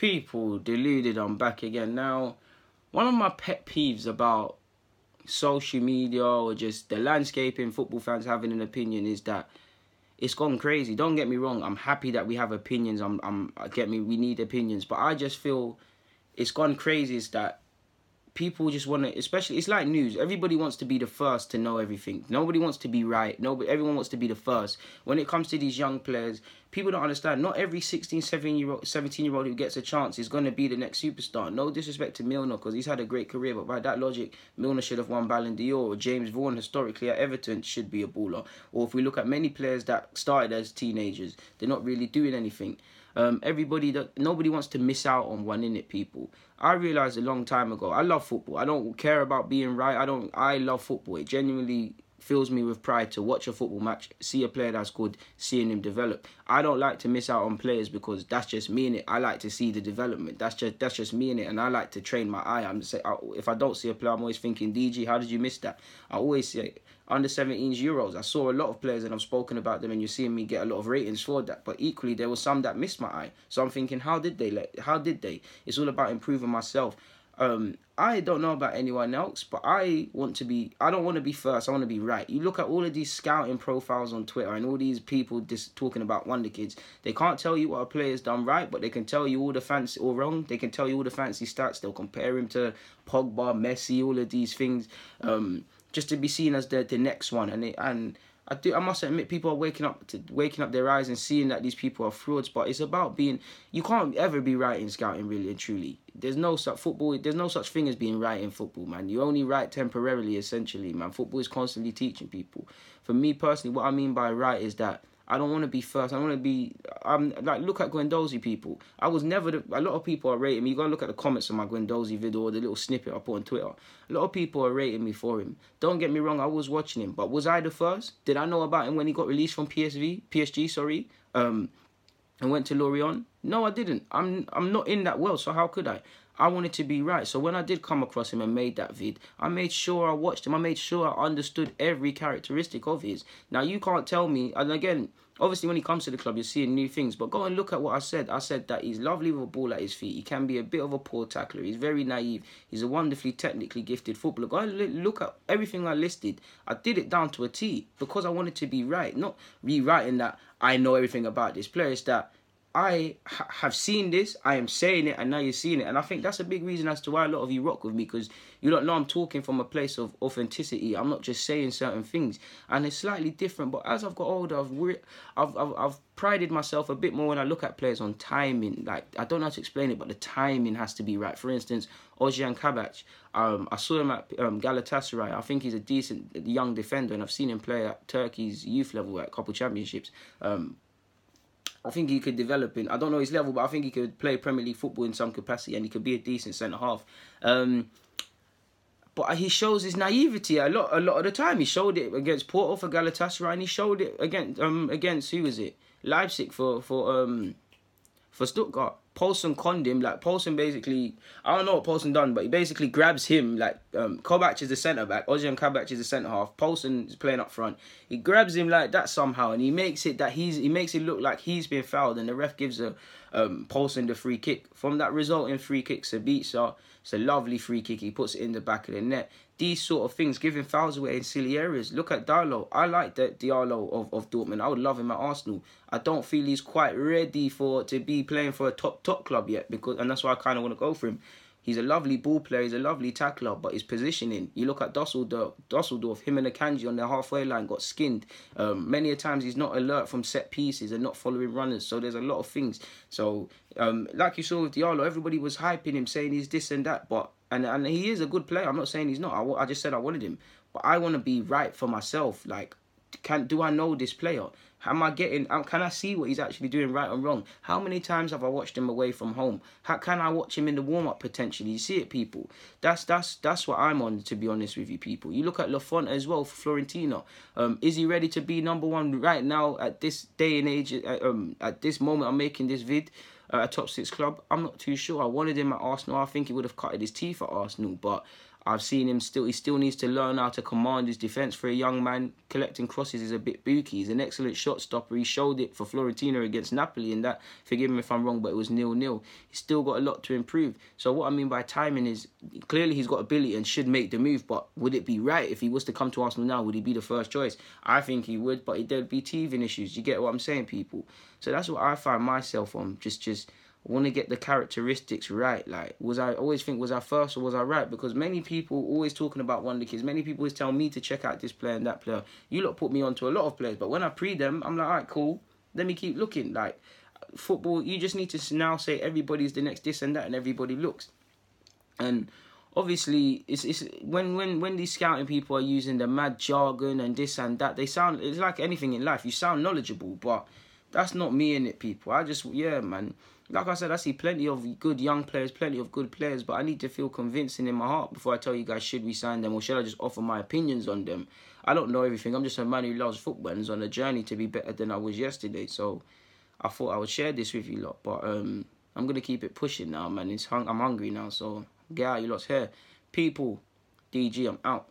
People, Deluded, I'm back again. Now, one of my pet peeves about social media or just the landscape in football fans having an opinion is that it's gone crazy. Don't get me wrong, I'm happy that we have opinions. We need opinions, but I just feel it's gone crazy is that people just want to, especially, it's like news. Everybody wants to be the first to know everything. Nobody wants to be right. Everyone wants to be the first. When it comes to these young players, people don't understand. Not every 16, 17-year-old who gets a chance is going to be the next superstar. No disrespect to Milner, because he's had a great career, but by that logic, Milner should have won Ballon d'Or, or James Vaughan, historically at Everton, should be a baller. Or if we look at many players that started as teenagers, they're not really doing anything. Nobody wants to miss out on one, innit, people. I realised a long time ago, I love football. I don't care about being right. I love football. It genuinely fills me with pride to watch a football match, see a player that's good, seeing him develop. I don't like to miss out on players because that's just me in it. I like to see the development. That's just me in it, and I like to train my eye. If I don't see a player, I'm always thinking, DG, how did you miss that? I always say under 17s Euros. I saw a lot of players and I've spoken about them, and you're seeing me get a lot of ratings for that. But equally, there were some that missed my eye. So I'm thinking, how did they? It's all about improving myself. I don't know about anyone else, but I don't want to be first. I want to be right. You look at all of these scouting profiles on Twitter and all these people just talking about wonder kids. They can't tell you what a player's done right, but they can tell you all the fancy or wrong. They can tell you all the fancy stats. They'll compare him to Pogba, Messi, all of these things, just to be seen as the next one. I must admit, people are waking up their eyes and seeing that these people are frauds. But it's about being. You can't ever be right in scouting, really and truly. There's no such thing as being right in football, man. You only right temporarily, essentially, man. Football is constantly teaching people. For me personally, what I mean by right is that I don't want to be first. I want to be. Look at Guendouzi, people. I was never. A lot of people are rating me. You gotta look at the comments on my Guendouzi video or the little snippet I put on Twitter. A lot of people are rating me for him. Don't get me wrong. I was watching him, but was I the first? Did I know about him when he got released from PSG? And went to Lorient? No, I didn't. I'm not in that world, so how could I? I wanted to be right. So when I did come across him and made that vid, I made sure I watched him. I made sure I understood every characteristic of his. Now, you can't tell me, and again, obviously when he comes to the club, you're seeing new things, but go and look at what I said. I said that he's lovely with a ball at his feet. He can be a bit of a poor tackler. He's very naive. He's a wonderfully technically gifted footballer. Go and look at everything I listed. I did it down to a T because I wanted to be right, not rewriting that I know everything about this player. It's that I have seen this, I am saying it, and now you're seeing it. And I think that's a big reason as to why a lot of you rock with me, because you don't know I'm talking from a place of authenticity. I'm not just saying certain things. And it's slightly different, but as I've got older, I've prided myself a bit more when I look at players on timing. Like, I don't know how to explain it, but the timing has to be right. For instance, Ozcan Kabak, I saw him at Galatasaray. I think he's a decent young defender, and I've seen him play at Turkey's youth level at a couple championships. I think he could develop in, I don't know his level, but I think he could play Premier League football in some capacity, and he could be a decent centre-half. But he shows his naivety a lot of the time. He showed it against Porto for Galatasaray, and he showed it against who was it? Leipzig for Stuttgart. Poulsen conned him. Like, Poulsen basically, I don't know what Poulsen done, but he basically grabs him. Like, Kovac is the centre-back, Ozcan Kabak is the centre-half, Poulsen is playing up front. He grabs him like that somehow, and he makes it look like he's been fouled, and the ref gives Poulsen the free kick. From that resulting free kick, Sabitzer, it's a lovely free kick. He puts it in the back of the net. These sort of things, giving fouls away in silly areas. Look at Diallo. I like the Diallo of Dortmund. I would love him at Arsenal. I don't feel he's quite ready to be playing for a top club yet, and that's why I kind of want to go for him. He's a lovely ball player, he's a lovely tackler, but his positioning, you look at Dusseldorf, him and Akanji on the halfway line got skinned. Many a times he's not alert from set pieces and not following runners, so there's a lot of things. So, like you saw with Diallo, everybody was hyping him, saying he's this and that, and he is a good player. I'm not saying he's not. I just said I wanted him, but I want to be right for myself. Like, do I know this player? Can I see what he's actually doing right and wrong? How many times have I watched him away from home? How can I watch him in the warm-up potentially? You see it, people. That's what I'm on, to be honest with you, people. You look at Lafont as well for Fiorentina. Is he ready to be number one right now at this day and age? At this moment I'm making this vid, a top 6 club? I'm not too sure. I wanted him at Arsenal. I think he would have cutted his teeth at Arsenal, but I've seen him he still needs to learn how to command his defence for a young man. Collecting crosses is a bit booky. He's an excellent shot stopper. He showed it for Fiorentina against Napoli in that. Forgive me if I'm wrong, but it was 0-0. He's still got a lot to improve. So what I mean by timing is, clearly he's got ability and should make the move, but would it be right if he was to come to Arsenal now? Would he be the first choice? I think he would, but there'd be teething issues. You get what I'm saying, people? So that's what I find myself on. Just want to get the characteristics right. Like, I always think, was I first or was I right? Because many people always talking about wonder kids. Many people always tell me to check out this player and that player. You lot put me onto a lot of players, but when I pre them, I'm like, all right, cool. Let me keep looking. Like, football, you just need to now say everybody's the next this and that, and everybody looks. And obviously, it's when these scouting people are using the mad jargon and this and that, it's like anything in life. You sound knowledgeable, but that's not me in it, people. Yeah, man. Like I said, I see plenty of good young players, plenty of good players, but I need to feel convincing in my heart before I tell you guys, should we sign them or should I just offer my opinions on them? I don't know everything. I'm just a man who loves football and is on a journey to be better than I was yesterday. So I thought I would share this with you lot, but I'm going to keep it pushing now, man. I'm hungry now, so get out your lot's hair. People, DG, I'm out.